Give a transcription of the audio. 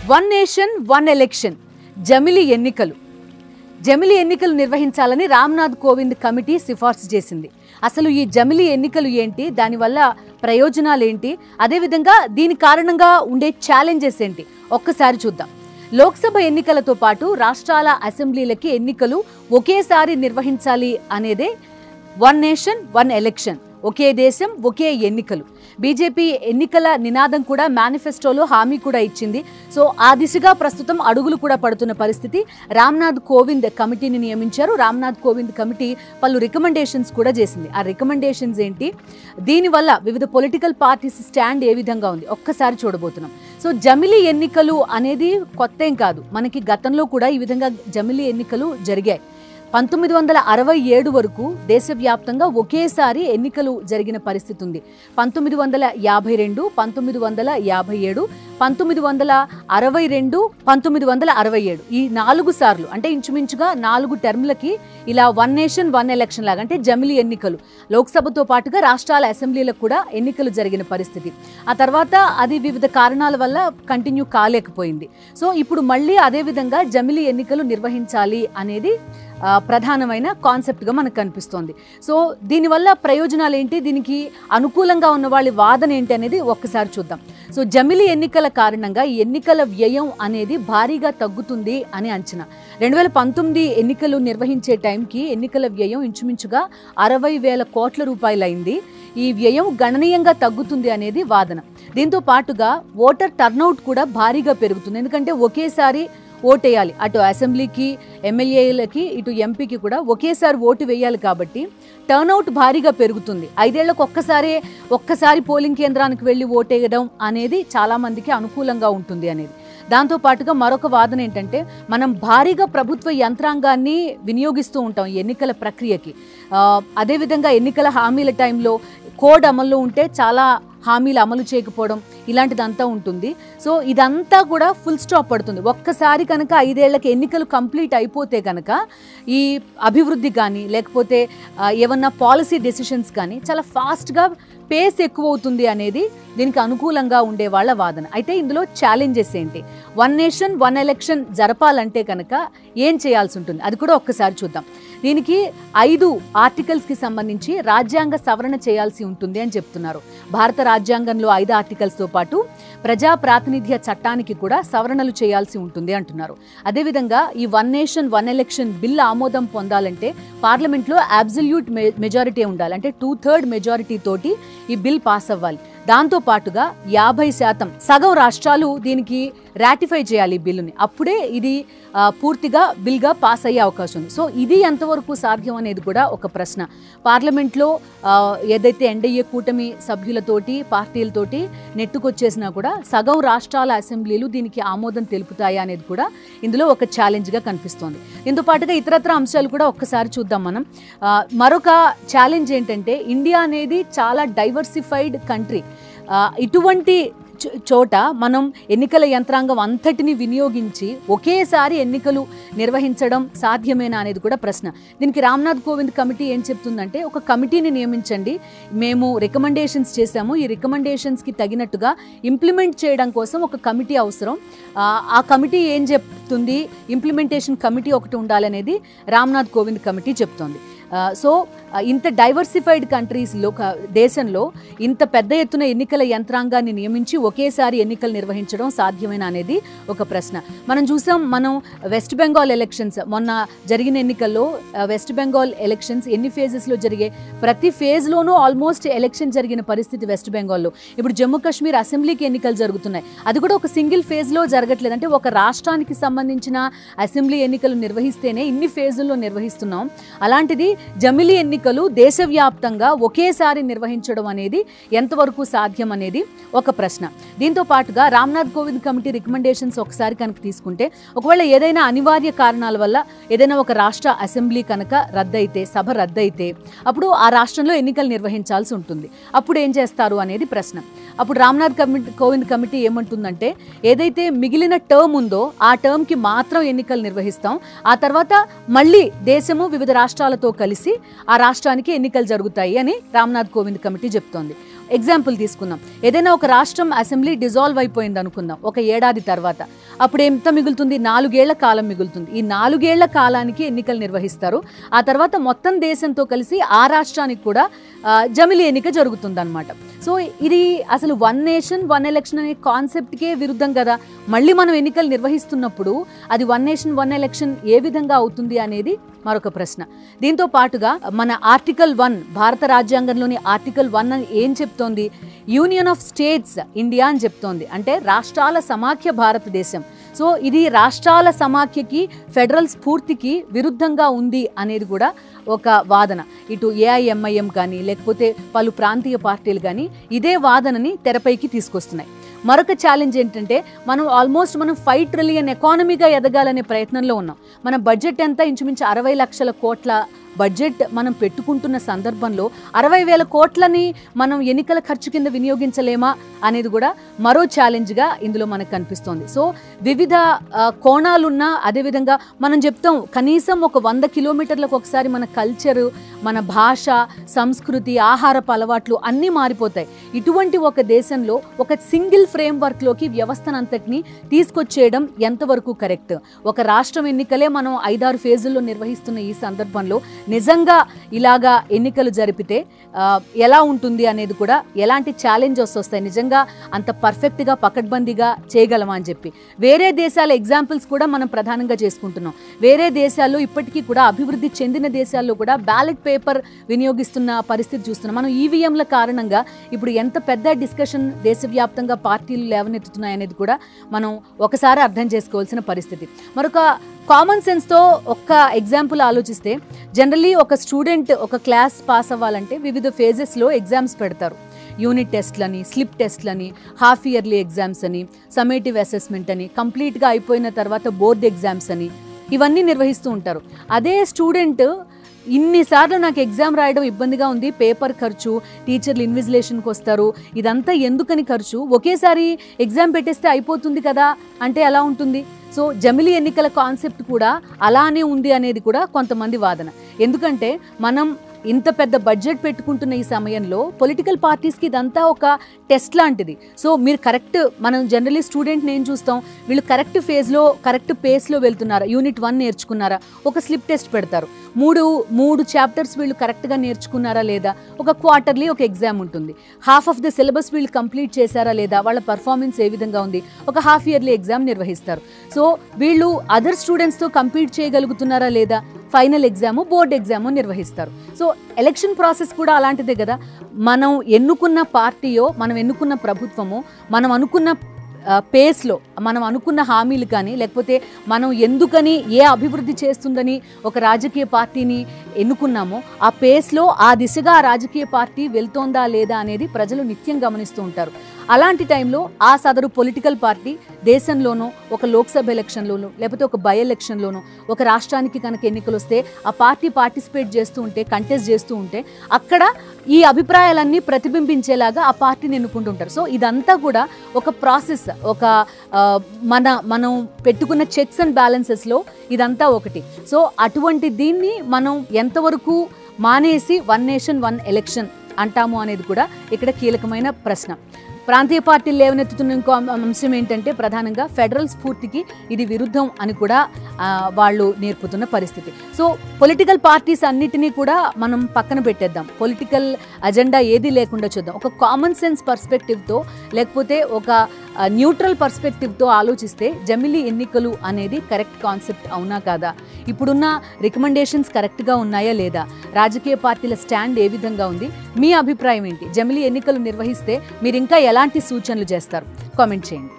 One nation one election జమిలి ఎన్నికలు నిర్వహించాలని Ramnath Kovind committee సిఫార్సు చేసింది. అసలు ఈ జమిలి ఎన్నికలు ఏంటి, దానివల్ల ప్రయోజనాలు ఏంటి, అదేవిధంగా దీని కారణంగా ఉండే ఛాలెంజెస్ ఏంటి ఒక్కసారి చూద్దాం. లోక్సభ ఎన్నికలతో పాటు రాష్ట్రాల అసెంబ్లీలకి ఎన్నికలు ఒకేసారి నిర్వహించాలి అనేదే వన్ నేషన్ వన్ ఎలక్షన్, ఒకే దేశం ఒకే ఎన్నికలు. బీజేపీ ఎన్నికల నినాదం కూడా మేనిఫెస్టోలో హామీ కూడా ఇచ్చింది. సో ఆ దిశగా ప్రస్తుతం అడుగులు కూడా పడుతున్న పరిస్థితి. రామ్నాథ్ కోవింద్ కమిటీని నియమించారు. రామ్నాథ్ కోవింద్ కమిటీ పలు రికమెండేషన్స్ కూడా చేసింది. ఆ రికమెండేషన్స్ ఏంటి, దీనివల్ల వివిధ పొలిటికల్ పార్టీస్ స్టాండ్ ఏ విధంగా ఉంది ఒక్కసారి చూడబోతున్నాం. సో జమిలి ఎన్నికలు అనేది కొత్త ఏం కాదు, మనకి గతంలో కూడా ఈ విధంగా జమిలి ఎన్నికలు జరిగాయి. 1967 వరకు దేశవ్యాప్తంగా ఒకేసారి ఎన్నికలు జరిగిన పరిస్థితి ఉంది. 1952, 1957, 1962, 1967 ఈ 4 సార్లు అంటే ఇంచుమించుగా 4 టర్మ్లకి ఇలా వన్ నేషన్ వన్ ఎలక్షన్ లాగా అంటే జమిలి ఎన్నికలు లోక్సభతో పాటుగా రాష్ట్రాల అసెంబ్లీలకు కూడా ఎన్నికలు జరిగిన పరిస్థితి. ఆ తర్వాత అది వివిధ కారణాల వల్ల కంటిన్యూ కాలేకపోయింది. సో ఇప్పుడు మళ్ళీ అదేవిధంగా జమిలి ఎన్నికలు నిర్వహించాలి అనేది ప్రధానమైన కాన్సెప్ట్గా మనకు కనిపిస్తోంది. సో దీనివల్ల ప్రయోజనాలు ఏంటి, దీనికి అనుకూలంగా ఉన్న వాళ్ళ వాదన ఏంటి అనేది ఒక్కసారి చూద్దాం. సో జమిలి ఎన్నికల కారణంగా ఈ ఎన్నికల వ్యయం అనేది భారీగా తగ్గుతుంది అని అంచనా. 2019 ఎన్నికలు నిర్వహించే టైంకి ఎన్నికల వ్యయం ఇంచుమించుగా 60,000 కోట్ల రూపాయలు అయింది. ఈ వ్యయం గణనీయంగా తగ్గుతుంది అనేది వాదన. దీంతో పాటుగా ఓటర్ టర్నౌట్ కూడా భారీగా పెరుగుతుంది. ఎందుకంటే ఒకేసారి ఓటేయాలి, అటు అసెంబ్లీకి ఎమ్మెల్యేలకి ఇటు ఎంపీకి కూడా ఒకేసారి ఓటు వేయాలి కాబట్టి టర్నౌట్ భారీగా పెరుగుతుంది. 5 ఏళ్లకు ఒక్కసారి పోలింగ్ కేంద్రానికి వెళ్ళి ఓటేయడం అనేది చాలామందికి అనుకూలంగా ఉంటుంది అనేది. దాంతోపాటుగా మరొక వాదన ఏంటంటే మనం భారీగా ప్రభుత్వ యంత్రాంగాన్ని వినియోగిస్తూ ఉంటాం ఈ ఎన్నికల ప్రక్రియకి. అదేవిధంగా ఎన్నికల హామీల టైంలో కోడ్ అమల్లో ఉంటే చాలా హామీలు అమలు చేయకపోవడం ఇలాంటిదంతా ఉంటుంది. సో ఇదంతా కూడా ఫుల్ స్టాప్ పడుతుంది. ఒక్కసారి కనుక 5 ఏళ్లకి ఎన్నికలు కంప్లీట్ అయిపోతే కనుక ఈ అభివృద్ధి కానీ లేకపోతే ఏమన్నా పాలసీ డెసిషన్స్ కానీ చాలా ఫాస్ట్గా పేస్ ఎక్కువ అవుతుంది అనేది దీనికి అనుకూలంగా ఉండే వాళ్ళ వాదన. అయితే ఇందులో ఛాలెంజెస్ ఏంటి, వన్ నేషన్ వన్ ఎలక్షన్ జరపాలంటే కనుక ఏం చేయాల్సి ఉంటుంది అది కూడా ఒక్కసారి చూద్దాం. దీనికి 5 ఆర్టికల్స్కి సంబంధించి రాజ్యాంగ సవరణ చేయాల్సి ఉంటుంది అని చెప్తున్నారు. భారత రాజ్యాంగంలో 5 ఆర్టికల్స్తో పాటు ప్రజా ప్రాతినిధ్య చట్టానికి కూడా సవరణలు చేయాల్సి ఉంటుంది అంటున్నారు. అదేవిధంగా ఈ one nation one election bill ఆమోదం పొందాలంటే పార్లమెంట్లో అబ్సల్యూట్ మెజారిటీ ఉండాలి, అంటే 2/3 మెజారిటీ తోటి ఈ బిల్ పాస్ అవ్వాలి. దాంతో పాటుగా 50% సగం రాష్ట్రాలు దీనికి రాటిఫై చేయాలి ఈ బిల్లుని, అప్పుడే ఇది పూర్తిగా బిల్గా పాస్ అయ్యే అవకాశం ఉంది. సో ఇది ఎంతవరకు సాధ్యం అనేది కూడా ఒక ప్రశ్న. పార్లమెంట్లో ఏదైతే ఎన్డీఏ కూటమి సభ్యులతోటి పార్టీలతోటి నెట్టుకొచ్చేసినా కూడా సగం రాష్ట్రాల అసెంబ్లీలు దీనికి ఆమోదం తెలుపుతాయా అనేది కూడా ఇందులో ఒక ఛాలెంజ్గా కనిపిస్తోంది. దీంతో పాటుగా ఇతరత్ర అంశాలు కూడా ఒక్కసారి చూద్దాం మనం. మరొక ఛాలెంజ్ ఏంటంటే ఇండియా అనేది చాలా డైవర్సిఫైడ్ కంట్రీ. ఇటువంటి చోట మనం ఎన్నికల యంత్రాంగం అంతటిని వినియోగించి ఒకేసారి ఎన్నికలు నిర్వహించడం సాధ్యమేనా అనేది కూడా ప్రశ్న. దీనికి రామ్నాథ్ కోవింద్ కమిటీ ఏం చెప్తుందంటే ఒక కమిటీని నియమించండి, మేము రికమెండేషన్స్ చేశాము, ఈ రికమెండేషన్స్కి తగినట్టుగా ఇంప్లిమెంట్ చేయడం కోసం ఒక కమిటీ అవసరం. ఆ కమిటీ ఏం చెప్తుంది, ఇంప్లిమెంటేషన్ కమిటీ ఒకటి ఉండాలనేది రామ్నాథ్ కోవింద్ కమిటీ చెప్తోంది. సో ఇంత డైవర్సిఫైడ్ కంట్రీస్లో దేశంలో ఇంత పెద్ద ఎత్తున ఎన్నికల యంత్రాంగాన్ని నియమించి ఒకేసారి ఎన్నికలు నిర్వహించడం సాధ్యమేనా అనేది ఒక ప్రశ్న. మనం చూసాం, మనం వెస్ట్ బెంగాల్ ఎలక్షన్స్ మొన్న జరిగిన ఎన్నికల్లో వెస్ట్ బెంగాల్ ఎలక్షన్స్ ఎన్ని ఫేజెస్లో జరిగాయి, ప్రతి ఫేజ్లోనూ ఆల్మోస్ట్ ఎలక్షన్ జరిగిన పరిస్థితి వెస్ట్ బెంగాల్లో. ఇప్పుడు జమ్మూ కాశ్మీర్ అసెంబ్లీకి ఎన్నికలు జరుగుతున్నాయి, అది కూడా ఒక సింగిల్ ఫేజ్లో జరగట్లేదు. అంటే ఒక రాష్ట్రానికి సంబంధించిన అసెంబ్లీ ఎన్నికలు నిర్వహిస్తేనే ఇన్ని ఫేజుల్లో నిర్వహిస్తున్నాం, అలాంటిది జమిలి ఎన్నికలు దేశవ్యాప్తంగా ఒకేసారి నిర్వహించడం అనేది ఎంతవరకు సాధ్యం అనేది ఒక ప్రశ్న. దీంతో పాటుగా రామ్నాథ్ కోవింద్ కమిటీ రికమెండేషన్స్ ఒకసారి కనుక తీసుకుంటే ఒకవేళ ఏదైనా అనివార్య కారణాల వల్ల ఏదైనా ఒక రాష్ట్ర అసెంబ్లీ కనుక రద్దయితే, సభ రద్దయితే అప్పుడు ఆ రాష్ట్రంలో ఎన్నికలు నిర్వహించాల్సి ఉంటుంది. అప్పుడు ఏం చేస్తారు అనేది ప్రశ్న. అప్పుడు రామ్నాథ్ కోవింద్ కమిటీ ఏమంటుందంటే ఏదైతే మిగిలిన టర్మ్ ఉందో ఆ టర్మ్కి మాత్రం ఎన్నికలు నిర్వహిస్తాం, ఆ తర్వాత మళ్ళీ దేశము వివిధ రాష్ట్రాలతో కలిసి ఆ రాష్ట్రానికి ఎన్నికలు జరుగుతాయి అని రామ్నాథ్ కోవింద్ కమిటీ చెప్తోంది. ఎగ్జాంపుల్ తీసుకుందాం. ఏదైనా ఒక రాష్ట్రం అసెంబ్లీ డిజాల్వ్ అయిపోయింది అనుకుందాం ఒక ఏడాది తర్వాత. అప్పుడు ఎంత మిగులుతుంది? 4 ఏళ్ల కాలం మిగులుతుంది. ఈ 4 ఏళ్ల కాలానికి ఎన్నికలు నిర్వహిస్తారు. ఆ తర్వాత మొత్తం దేశంతో కలిసి ఆ రాష్ట్రానికి కూడా జమిలీ ఎన్నిక జరుగుతుంది అనమాట. సో ఇది అసలు వన్ నేషన్ వన్ ఎలక్షన్ అనే కాన్సెప్ట్కే విరుద్ధం కదా. మళ్ళీ మనం ఎన్నికలు నిర్వహిస్తున్నప్పుడు అది వన్ నేషన్ వన్ ఎలక్షన్ ఏ విధంగా అవుతుంది అనేది మరొక ప్రశ్న. దీంతో పాటుగా మన ఆర్టికల్ 1 భారత రాజ్యాంగంలోని ఆర్టికల్ 1 ఏం చెప్తోంది? యూనియన్ ఆఫ్ స్టేట్స్ ఇండియా అని చెప్తోంది. అంటే రాష్ట్రాల సమాఖ్య భారతదేశం. సో ఇది రాష్ట్రాల సమాఖ్యకి ఫెడరల్ స్ఫూర్తికి విరుద్ధంగా ఉంది అనేది కూడా ఒక వాదన. ఇటు ఏఐఎంఐఎం కానీ లేకపోతే పలు ప్రాంతీయ పార్టీలు కానీ ఇదే వాదనని తెరపైకి తీసుకొస్తున్నాయి. మరొక ఛాలెంజ్ ఏంటంటే మనం 5 ట్రిలియన్ ఎకానమీగా ఎదగాలనే ప్రయత్నంలో ఉన్నాం. మన బడ్జెట్ ఎంత? ఇంచుమించు 60 లక్షల కోట్ల బడ్జెట్ మనం పెట్టుకుంటున్న సందర్భంలో 60,000 కోట్లని మనం ఎన్నికల ఖర్చు కింద వినియోగించలేమా అనేది కూడా మరో ఛాలెంజ్గా ఇందులో మనకు కనిపిస్తోంది. సో వివిధ కోణాలున్న, అదేవిధంగా మనం చెప్తాం కనీసం ఒక 100 కిలోమీటర్లకు ఒకసారి మన కల్చరు, మన భాష, సంస్కృతి, ఆహారపు అలవాట్లు అన్నీ మారిపోతాయి. ఇటువంటి ఒక దేశంలో ఒక సింగిల్ ఫ్రేమ్వర్క్లోకి వ్యవస్థనంతటిని తీసుకొచ్చేయడం ఎంతవరకు కరెక్ట్? ఒక రాష్ట్రం ఎన్నికలే మనం 5-6 ఫేజుల్లో నిర్వహిస్తున్న ఈ సందర్భంలో నిజంగా ఇలాగా ఎన్నికలు జరిపితే ఎలా ఉంటుంది అనేది కూడా, ఎలాంటి ఛాలెంజెస్ వస్తాయి, నిజంగా అంత పర్ఫెక్ట్గా పకడ్బందీగా చేయగలమా అని చెప్పి. వేరే దేశాల ఎగ్జాంపుల్స్ కూడా మనం ప్రధానంగా చేసుకుంటున్నాం. వేరే దేశాల్లో ఇప్పటికీ కూడా అభివృద్ధి చెందిన దేశాల్లో కూడా బ్యాలెట్ పేపర్ వినియోగిస్తున్న పరిస్థితి చూస్తున్నాం. మనం ఈవీఎంల కారణంగా ఇప్పుడు ఎంత పెద్ద డిస్కషన్ దేశవ్యాప్తంగా పార్టీలు లేవనెత్తుతున్నాయనేది కూడా మనం ఒకసారి అర్థం చేసుకోవాల్సిన పరిస్థితి. మరొక కామన్ సెన్స్తో ఒక్క ఎగ్జాంపుల్ ఆలోచిస్తే, జనరల్లీ ఒక స్టూడెంట్ ఒక క్లాస్ పాస్ అవ్వాలంటే వివిధ ఫేజెస్లో ఎగ్జామ్స్ పెడతారు. యూనిట్ టెస్ట్లని, స్లిప్ టెస్ట్లని, హాఫ్ ఇయర్లీ ఎగ్జామ్స్ అని, సమ్మేటివ్ అసెస్మెంట్ అని, కంప్లీట్గా అయిపోయిన తర్వాత బోర్డ్ ఎగ్జామ్స్ అని, ఇవన్నీ నిర్వహిస్తూ ఉంటారు. అదే స్టూడెంట్ ఇన్నిసార్లు నాకు ఎగ్జామ్ రాయడం ఇబ్బందిగా ఉంది, పేపర్ ఖర్చు, టీచర్లు ఇన్విజిలేషన్కి వస్తారు, ఇదంతా ఎందుకని ఖర్చు, ఒకేసారి ఎగ్జామ్ పెట్టేస్తే అయిపోతుంది కదా అంటే ఎలా ఉంటుంది? సో జమిలీ ఎన్నికల కాన్సెప్ట్ కూడా అలానే ఉంది అనేది కూడా కొంతమంది వాదన. ఎందుకంటే మనం ఇంత పెద్ద బడ్జెట్ పెట్టుకుంటున్న ఈ సమయంలో పొలిటికల్ పార్టీస్కి ఇదంతా ఒక టెస్ట్ లాంటిది. సో మీరు కరెక్ట్, మనం జనరలీ స్టూడెంట్ని ఏం చూస్తాం, వీళ్ళు కరెక్ట్ ఫేజ్లో కరెక్ట్ పేస్లో వెళ్తున్నారా, యూనిట్ 1 నేర్చుకున్నారా, ఒక స్లిప్ టెస్ట్ పెడతారు. మూడు చాప్టర్స్ వీళ్ళు కరెక్ట్గా నేర్చుకున్నారా లేదా, ఒక క్వార్టర్లీ ఒక ఎగ్జామ్ ఉంటుంది. హాఫ్ ఆఫ్ ద సిలబస్ వీళ్ళు కంప్లీట్ చేశారా లేదా, వాళ్ళ పర్ఫార్మెన్స్ ఏ విధంగా ఉంది, ఒక హాఫ్ ఇయర్లీ ఎగ్జామ్ నిర్వహిస్తారు. సో వీళ్ళు అదర్ స్టూడెంట్స్తో కంపీట్ చేయగలుగుతున్నారా లేదా, ఫైనల్ ఎగ్జాము, బోర్డ్ ఎగ్జాము నిర్వహిస్తారు. సో ఎలక్షన్ ప్రాసెస్ కూడా అలాంటిదే కదా. మనం ఎన్నుకున్న పార్టీయో, మనం ఎన్నుకున్న ప్రభుత్వమో, మనం అనుకున్న పేస్లో, మనం అనుకున్న హామీలు కానీ, లేకపోతే మనం ఎందుకని ఏ అభివృద్ధి చేస్తుందని ఒక రాజకీయ పార్టీని ఎన్నుకున్నామో ఆ పేస్లో ఆ దిశగా ఆ రాజకీయ పార్టీ వెళ్తోందా లేదా అనేది ప్రజలు నిత్యం గమనిస్తూ ఉంటారు. అలాంటి టైంలో ఆ సదరు పొలిటికల్ పార్టీ దేశంలోనో, ఒక లోక్సభ ఎలక్షన్లోనో, లేకపోతే ఒక బై ఎలక్షన్లోనో, ఒక రాష్ట్రానికి కనుక ఎన్నికలు వస్తే ఆ పార్టీ పార్టిసిపేట్ చేస్తూ ఉంటే, కంటెస్ట్ చేస్తూ ఉంటే అక్కడ ఈ అభిప్రాయాలన్నీ ప్రతిబింబించేలాగా ఆ పార్టీని ఎన్నుకుంటుంటారు. సో ఇదంతా కూడా ఒక ప్రాసెస్, ఒక మనం పెట్టుకున్న చెక్స్ అండ్ బ్యాలెన్సెస్లో ఇదంతా ఒకటి. సో అటువంటి దీన్ని మనం ఎంతవరకు మానేసి వన్ నేషన్ వన్ ఎలక్షన్ అంటాము అనేది కూడా ఇక్కడ కీలకమైన ప్రశ్న. ప్రాంతీయ పార్టీలు లేవనెత్తుతున్న ఇంకో అంశం ఏంటంటే ప్రధానంగా ఫెడరల్ స్ఫూర్తికి ఇది విరుద్ధం అని కూడా వాళ్ళు నేర్పుతున్న పరిస్థితి. సో పొలిటికల్ పార్టీస్ అన్నిటినీ కూడా మనం పక్కన పెట్టేద్దాం, పొలిటికల్ అజెండా ఏది లేకుండా చూద్దాం. ఒక కామన్ సెన్స్ పర్స్పెక్టివ్తో, లేకపోతే ఒక న్యూట్రల్ పర్స్పెక్టివ్తో ఆలోచిస్తే జమిలీ ఎన్నికలు అనేది కరెక్ట్ కాన్సెప్ట్ అవునా కాదా, ఇప్పుడున్న రికమెండేషన్స్ కరెక్ట్గా ఉన్నాయా లేదా, రాజకీయ పార్టీల స్టాండ్ ఏ విధంగా ఉంది, మీ అభిప్రాయం ఏంటి? జమిలీ ఎన్నికలు నిర్వహిస్తే మీరు ఇంకా ఎలాంటి సూచనలు చేస్తారు? కామెంట్ చేయండి.